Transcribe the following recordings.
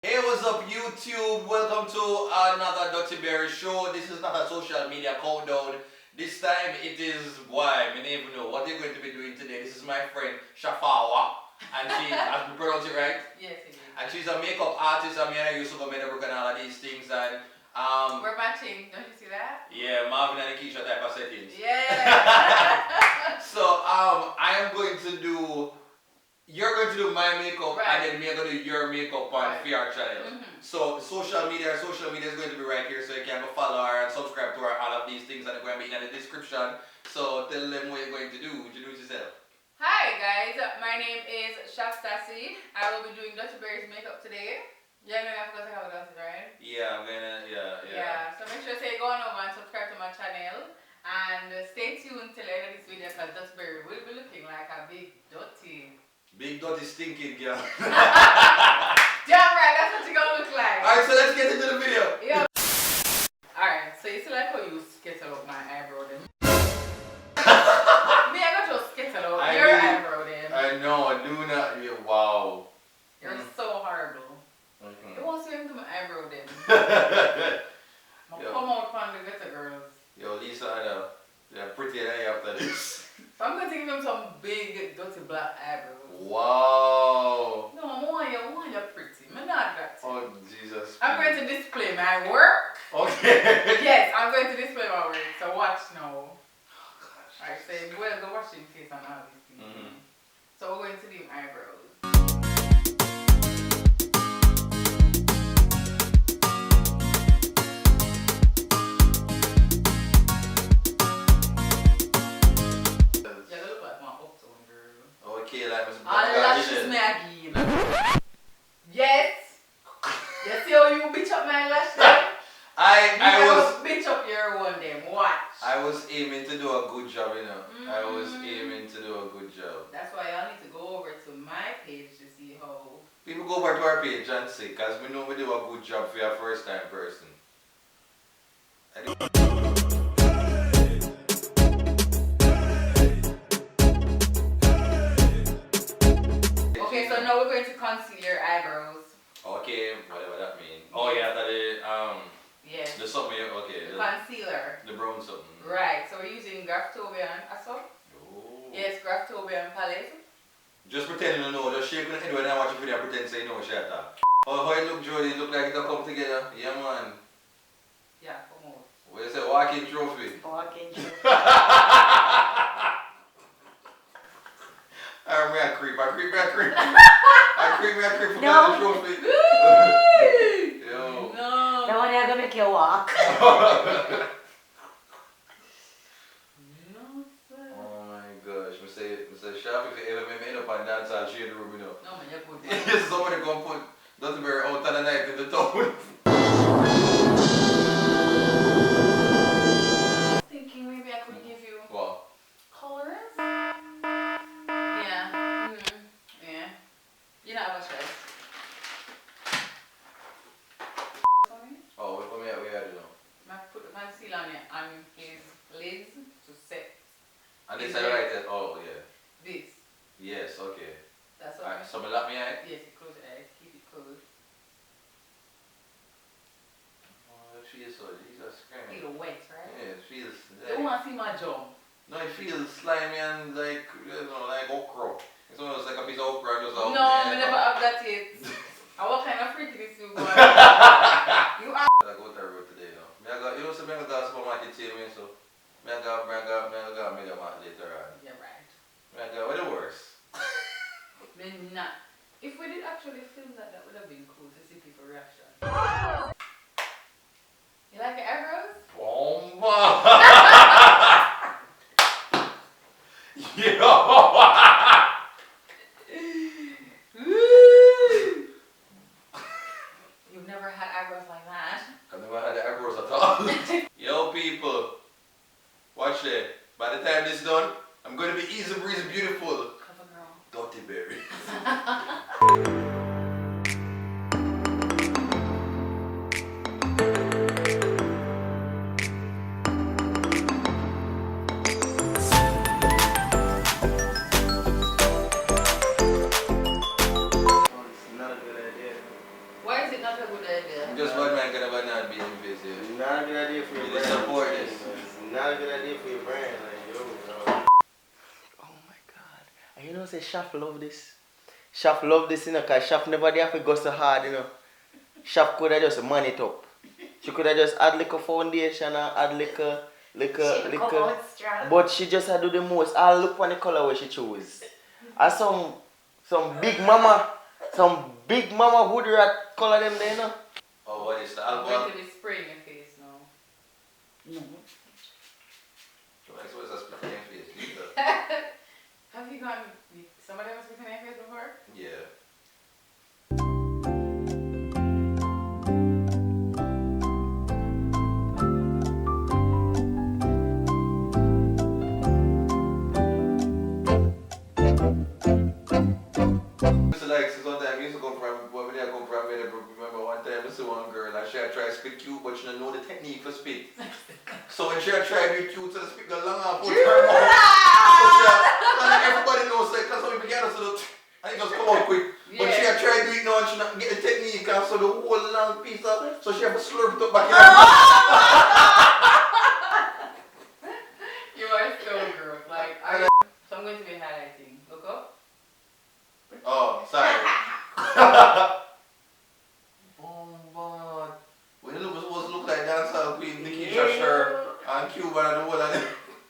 Hey, what's up YouTube? Welcome to another Duttyberry show. This is not a social media countdown. This time it is, why, I don't even know what they're going to be doing today. This is my friend Shaph, and she, has we pronounced it right? Yes, it is. And she's a makeup artist, and me and I used to go make work and all of these things, and we're matching, don't you see that? yeah, Marvin and Keisha type of settings. Yeah. So I am going to do, you're going to do my makeup, Right. and then me are going to do your makeup on Right. our channel. So social media is going to be right here, so you can go follow her and subscribe to her, all of these things, and they're going to be in the description. So tell them what you're going to do. Introduce yourself. Hi guys, my name is Shaph Sassy. I will be doing Duttyberry's makeup today. Yeah, I forgot to have glasses, right? Yeah, I'm gonna, Yeah, so make sure you go on over and subscribe to my channel. And stay tuned till the end of this video because Duttyberry will be looking like a big dirty. Big dirty stinking girl. Damn right, that's what you're gonna look like. Alright, so let's get into the video. Yeah. Alright, so you see like how you skittle up my eyebrow then? Me, I got your skittle up your eyebrow then. I know, I do not, yeah, wow. You're so horrible. You won't see into my eyebrow then. I'm Yo. come out from the gutter girls. Yo, Lisa, they're pretty eye after this. So I'm going to give them some big, dirty black eyebrows. Wow. No, I want you pretty. I'm not that. Oh, Jesus. I'm going to display my work. Okay. Yes, I'm going to display my work. So watch now. Oh, gosh. I say, well, the washing face and all these things. So we're going to do eyebrows. Okay, like Mr. Eyelashes me again. Yes. You see how you bitch up my lash then? I was bitch up your one then. Watch. I was aiming to do a good job, you know. I was aiming to do a good job. That's why y'all need to go over to my page to see how. People go over to our page and say, because we know we do a good job for your first time person. Okay, so now we're going to conceal your eyebrows. Okay, whatever that means. Oh yeah, that is Yes. the something, okay. The concealer. The brown something. Right, so we're using Graftobian Asso. Oh. Yes, Graftobian palette. Just pretend you know, just shake your head when I watch a video and pretend say no, shut up. Oh, how it look, Jody? It look like it come together. Yeah, man. Yeah, come on. What you say, walking trophy? Walking trophy. I creep for the trophy. Yo. No. That one gonna make you walk. No, sir. Oh my gosh, Mr. Shaph, if you ever made up and dance, I'll show you the room, you know. No, man, you're good. Somebody gonna put Duttyberry out of the night in the town. Thinking maybe I could give you What? colors. Yeah. Yeah. You know how much choice. Oh, what me we had to know. I put the concealer on his lids to set And this I write it, oh yeah. this. Yes, okay. That's what Alright, so me lock me eye. Yes, you close your eyes, keep it closed. Oh, it feels so, Jesus Christ. Feel wet, right? Yeah, it feels You don't want to see my jaw. no, it feels slimy and like, you know, like okra. It's almost like a piece of okra just out No, there. I never have that yet. And what kind of freakiness you got? You are. I go to the road today, you know. You know, so I go to the supermarket today, so I go Mart later on. You're right. I go, what the worst? Then not. If we did actually film that, that would have been cool to see people's reaction. You like your eyebrows? Bomba! Yo! You've never had eyebrows like that. I've never had the eyebrows at all. Yo, people, watch it. By the time this is done, I'm going to be easy breezy beautiful. Cover girl. Duttyberry. it not a good idea? Just bad man can have a not be in face here. Not a good idea for your You brand. support this. Not a good idea for your brand. Like, yo, bro. Oh my god. And you know, say Shaph love this. Shaph love this, you know, because Shaph never did have to go so hard, you know. Shaph could have just man it up. She could have just add like a foundation and add like a. But she just had to do the most. I'll look on the color where she chose. And some big mama hood rat color them there, you know. Oh, what is the I'm alcohol? going to be spraying your face now. No. What's that split in your face? Have you gone? Somebody was spitting in your face before? Yeah. She had tried to spit cute, but she didn't know the technique for spit. So when she had tried to be cute, so the spit got long and put her mouth. So everybody knows that because when we began to do it, and it just come out quick. But she had tried to do it now and she not get the technique, and so the whole long piece of, so she had to slurp it up back in her mouth. You are so gross. Like, so I'm going to be highlighting. Look up. Oh, sorry. And Cuban and the whole of them.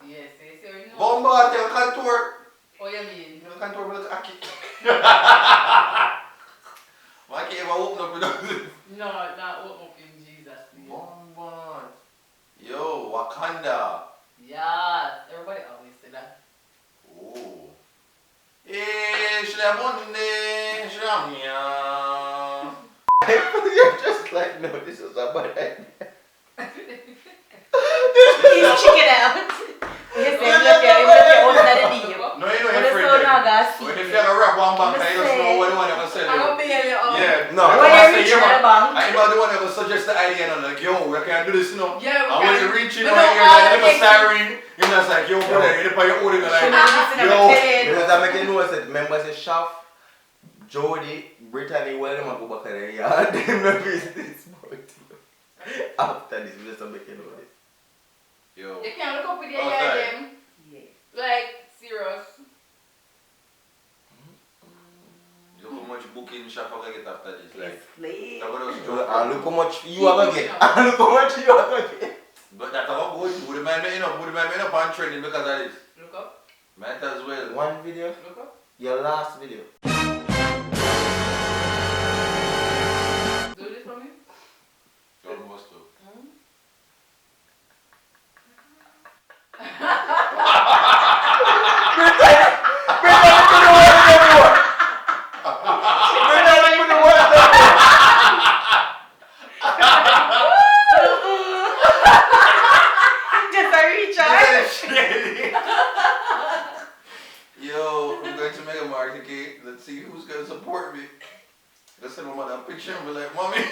Yes, yes, you know. Bombard, you contour. Oh, you mean? You contour with a aki. Why can't you ever open up without it? No, not open up in Jesus' name. Bombard. Yo, Wakanda. Yes, everybody always say that. Oh. Eh, Shlamone, Shlamia. You're just like, no, this is a bad idea. He's chicken out. Yes, look at him, look at all that he did. No, you know When your it's friend. so nagas. When if you have a rap one bank, I just know what the one ever said. I'm going to be here. Yeah. No. When you're reaching at the bank. I know the one ever suggest the idea and I'm like, yo, we can't do this, you know. Yeah, And when you reach, you know, We you're know all like, the little siren, you're just like, yo, brother, you're by your order, like, yo. Because I make it know, I said, remember, I said, Shaph, Jody, Brittany, well, them go back there, yeah, them no business about you. After this, we just make it know this. Yo. You can't look up with your Oh, hair, sorry. them. Like, serious. Look how much booking Shaph I get after this, like. Please. That was And look how much you are going to get. And look how much you are going to get. But that's how good. Would the man make up on trending because of this? Look up. Might as well. One video, Look up. your last video. Do this for me. Almost to. Just a recharge. Yo, I'm going to make a market cake. Let's see who's going to support me. Let's send my mother a picture and be like, Mommy, I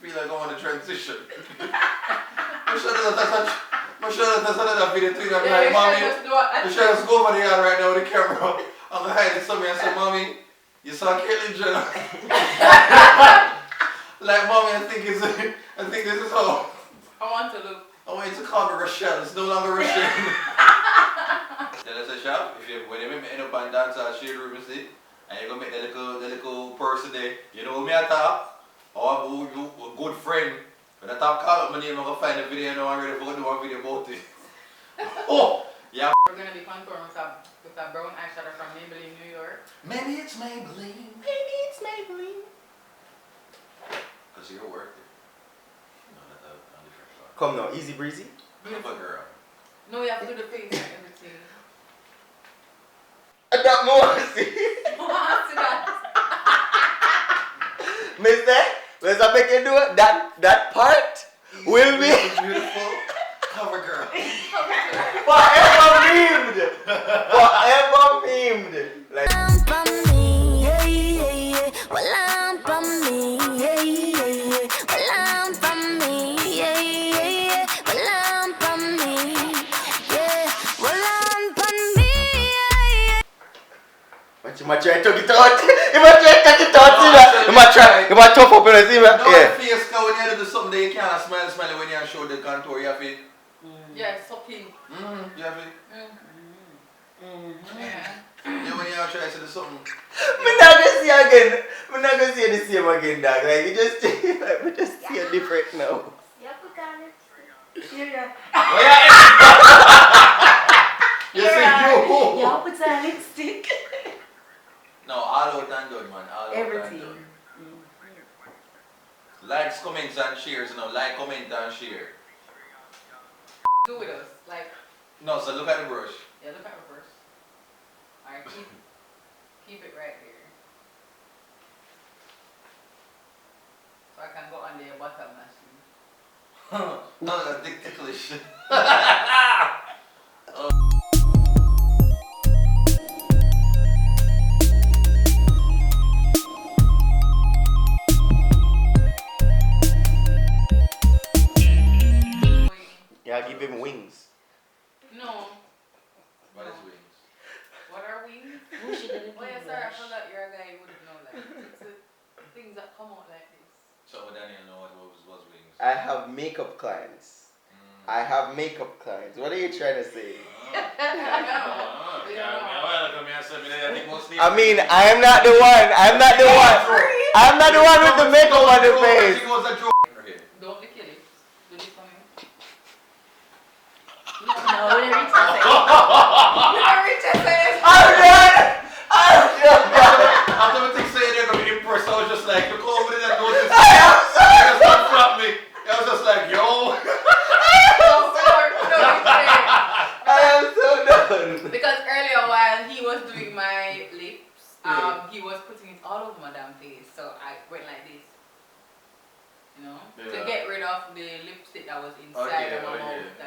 feel like I want to transition. I'm sure that's another video too. I'm like, Mommy, I'm sure let's go over the yard right now with the camera. I'm going to hide it somewhere and say, Mommy, you saw Caitlyn Jenner. Like, Mommy, I think this is all. I want to look. I want you to call me Rochelle. It's no longer Rochelle. Then I say, Shaph, when you end up on dance at shade room, you see, and you're going to make the little person there, you know who me I talk? Or who you a good friend. When I talk, call up my name, I'm going to find a video and I'm ready for do a video about it. Oh! Yeah. We're going to be contouring with a brown eyeshadow from Maybelline, New York. Maybe it's Maybelline. Maybe it's Maybelline. Because you're worth it. No, that's a different story. Come now, easy breezy. Beautiful girl. No, you have to do the face and everything. That more, see? See that? Mister, let's make it do it. That part will be Beautiful cover girl. forever memed. Forever memed. Like, watch He might try to tuck it out. He might try to tuck it out. See that? He might tough up, you know, see that? No, Yeah. face, cause when you do something that you can't smile when you show the contour, you have to. Yeah, sucking. You have to. Yeah. Yeah, when you try to do something. Me not gonna see again. Me not gonna see the same again, dog. Like you just, like, we just see it different now. Yeah, put on it. You see you. Yeah, put on lipstick. No, all out and done, man. All out Everything. and done. Likes, comments, and shares. You know, like, comment, and share. Do with us. Like, No, so look at the brush. yeah, look at reverse. Alright, keep it right here. So I can go under your bottom machine. No, that's ticklish. Yeah, give him wings. No. What is wings? What are wings? Oh yeah, sorry, I forgot you're a guy who wouldn't know that. It's the things that come out like this. So Daniel know what was wings. I have makeup clients. I have makeup clients. What are you trying to say? I mean, I am not the one. I'm not the one. I'm not the one with the makeup on the face. Don't lick your lips. Do this for me. No, we didn't reach the face. You don't reach your face. I'm done. I'm done. After the thing saying they're gonna be impressed, I was just like, look over there and notice. I am sorry. They just not flap me. I was just like, yo. I am so done. Because earlier while he was doing my lips, he was putting it all over my damn face. So I went like this. You know? To get rid of the lipstick that was inside of my mouth. I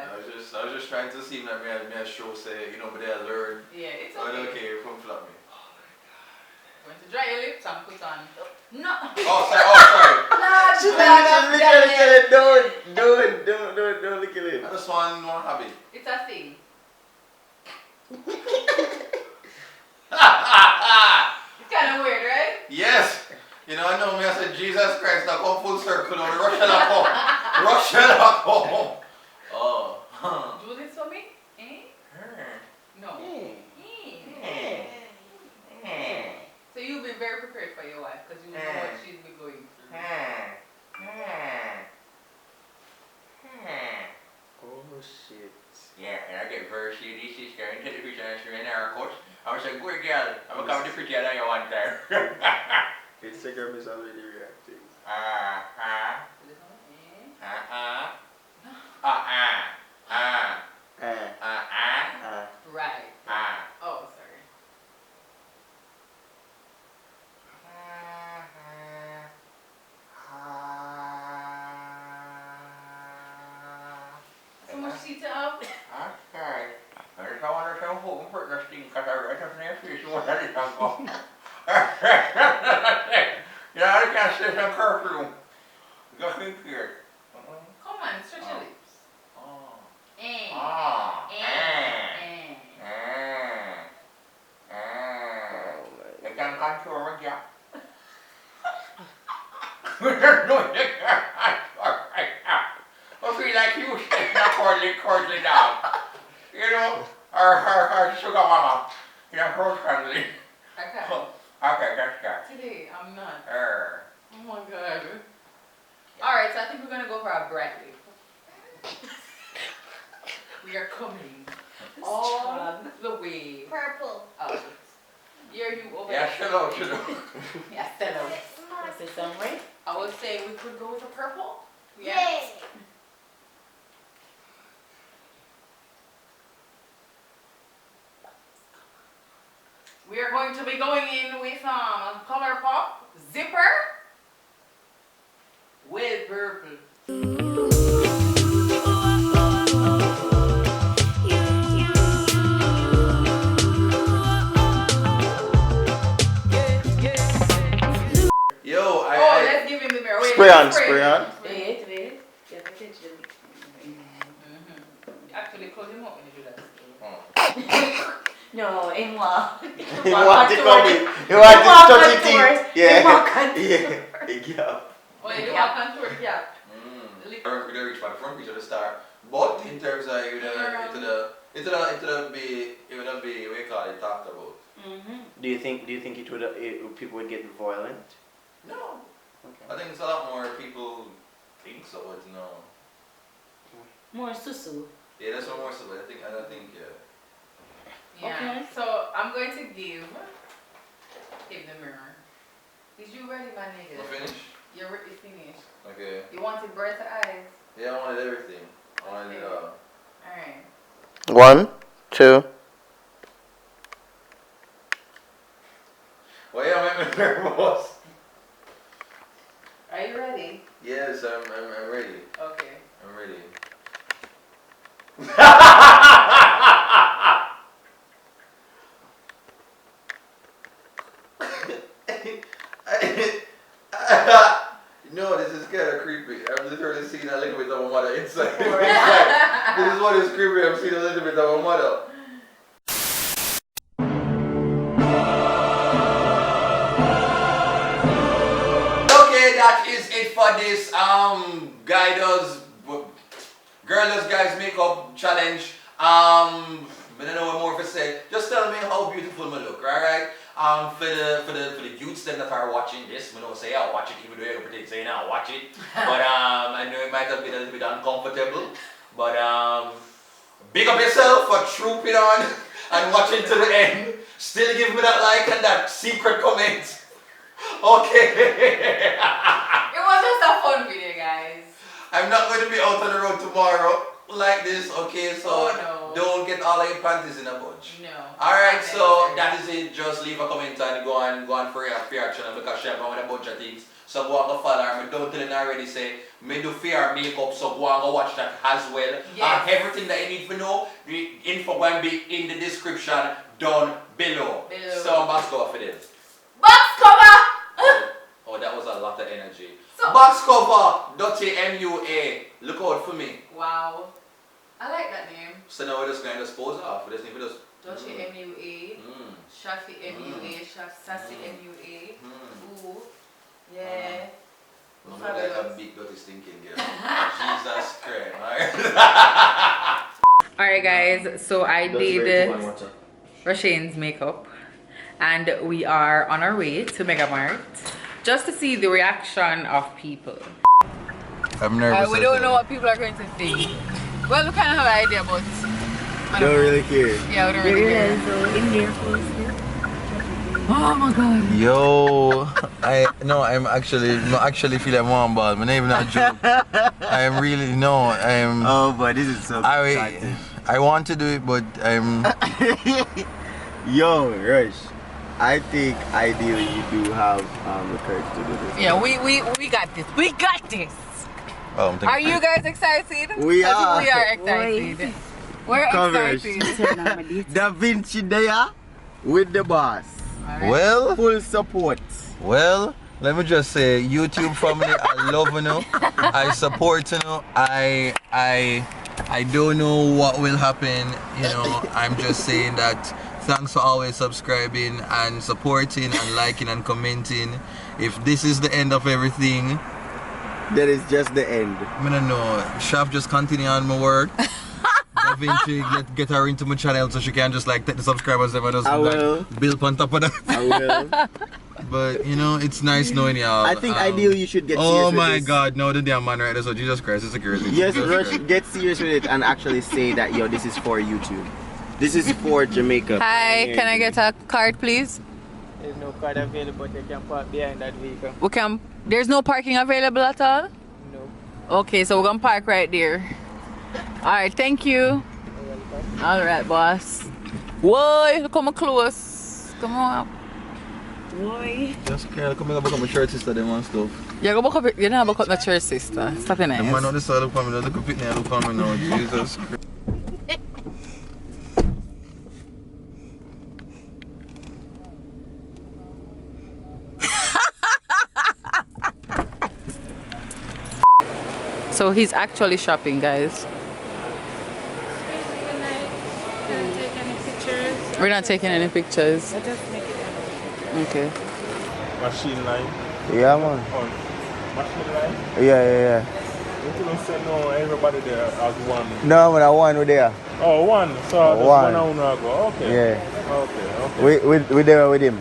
was just trying to see if me a show say, you know, but they learn. Yeah, it's But okay. okay, come flap me. Going to dry your lips and put on. No. Oh, sorry. She's literally saying, don't lick your I lips. just want habit. It's a thing. It's kind of weird, right? Yes. You know, I know me, I said, Jesus Christ, now come full circle now, the Russian at home. Russian at home. Oh. Do this for me? Eh? No. So you've been very prepared for your wife because you know what she's been going through. Oh shit. Yeah, and I get very serious. She's going to the picture and she's in our coach. I was like, good girl, I'm going to come to the picture and you want there. Instagram is already reacting. Right. Oh, sorry. So much detail up. Okay. I just want to show home for the thing because I read it next week. What that is on. Yeah, I can't say some curfew. Just in here. Come on, stretch your lips. Oh. I can contour my gap. There's no thing I feel like you said not cordially down. You know, our sugar mama. You know, close friendly. I can't. Okay, that's good. Today, I'm not. Oh my god. Alright, so I think we're gonna go for a bright lip. We are coming all the way Purple. out. Here you over Yeah, there. hello. Yeah, Stylo. Is it somewhere? I would say we could go with a purple. Yes. We are going to be going in with Color Pop Zipper with purple. Yo, Let's give him the mirror. Wait, Spray on. Wait. Wait. Get attention. Actually, close him up when you do that. No, in what? He want to come in. He want to touch it. Yeah. Yeah. Oh, you want contour, yeah. We don't reach by the front reach of the star. But in terms of it would be what you call it talked about. Do you think people would get violent? No. Okay. I think it's a lot more people think so, but no. More susu. Yeah, that's one more so, but I don't think yeah. Yeah. Okay. So I'm going to give him the mirror. Is you ready, my nigga? You finished? You're finished. Okay. You wanted brighter eyes? Yeah, I wanted everything. I wanted it all. Alright. 1, 2. Well, yeah, I'm nervous. Are you ready? Yes, I'm ready. Okay. I'm ready. No, this is kind of creepy. I'm literally seeing a little bit of a mother inside. This is what is creepy. I'm seeing a little bit of a mother. Okay, that is it for this Girl Does Guys Makeup Challenge. I don't know what more to say. Just tell me how beautiful I look, alright? For the youths then that are watching this, I don't say I'll watch it even though you pretend saying I'll watch it. But I know it might have been a little bit uncomfortable. But big up yourself for trooping on and watching to the end. Still give me that like and that secret comment. Okay. It was just a fun video, guys. I'm not going to be out on the road tomorrow like this, okay? So don't get all of your panties in a bunch. No. Alright, so that is it. Just leave a comment and go on for your fair channel because she have gone with a bunch of things. So go on go follow her. Don't tell you already say me do fair makeup, so go on go watch that as well. Yes. Everything that you need to know, the info will be in the description down below. So box cover for this. Box cover! Oh, that was a lot of energy. So, Box cover, Dutty MUA. Look out for me. wow. I like that name. So now we're just going to dispose off. We just need to just. Dutty MUA. Shaphy MUA. Sassy MUA. Ooh. Yeah. I'm like a big dirty stinking girl. Jesus Christ. Alright guys, so I did Rashane's makeup and we are on our way to Mart just to see the reaction of people. I'm nervous. We don't know what people are going to think. Well, we kind of have an idea, but I don't really care. Yeah, we don't really care. Oh my god. Yo, I'm actually feeling warm ball. My name is not a joke. I'm really Oh, but this is so exciting. I want to do it, but I'm. Yo, Rush. I think ideally you do have the courage to do this. Yeah, we got this. We got this. Oh, are you guys excited? We are. We are excited. We're excited. Da Vinci there with the boss. Right. Well, full support. Well, let me just say, YouTube family, I love you. I support you. I don't know what will happen. I'm just saying that. Thanks for always subscribing and supporting and liking and commenting. If this is the end of everything, that is just the end. I don't know. Shaph just continue on my work. Eventually get her into my channel so she can just like take the subscribers and just build on top of that. I will. But it's nice knowing y'all. I think ideally you should get serious with this. Oh my god, no, the damn man right there. So Jesus Christ, it's a crazy. Yes, Rush, get serious with it and actually say that this is for YouTube. This is for Jamaica. Hi, can I get a card, please? There's no card available, but you can park behind that vehicle. There's no parking available at all? No. Okay, so we're gonna park right there. Alright, thank you. Alright, boss. Whoa, come close. Come on. Boy. Just come and become a church sister, them and stuff. Yeah, go back up. You're not about my church sister. Stop it, nice. The man on the side of the family, look up it now, look at me now. Jesus Christ. So he's actually shopping, guys. Can I take any pictures? We're not taking any pictures. Okay. Machine line. Yeah, man. On machine line. Yeah. You don't say no, everybody there has one. No, man, I one with there. Oh, one. So there's one. one owner go. Okay. Yeah. Okay. We there with him.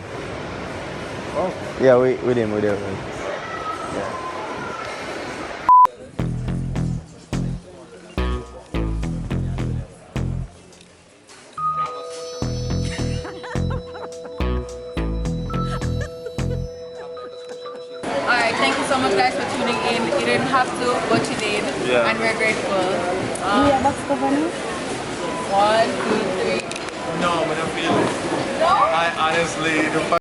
Okay. Yeah, with him. Yeah. Alright, thank you so much guys for tuning in. You didn't have to, but you did. Yeah. And we're grateful. Yeah, box cover now. 1, 2, 3. No, I don't feel it. No? I honestly, the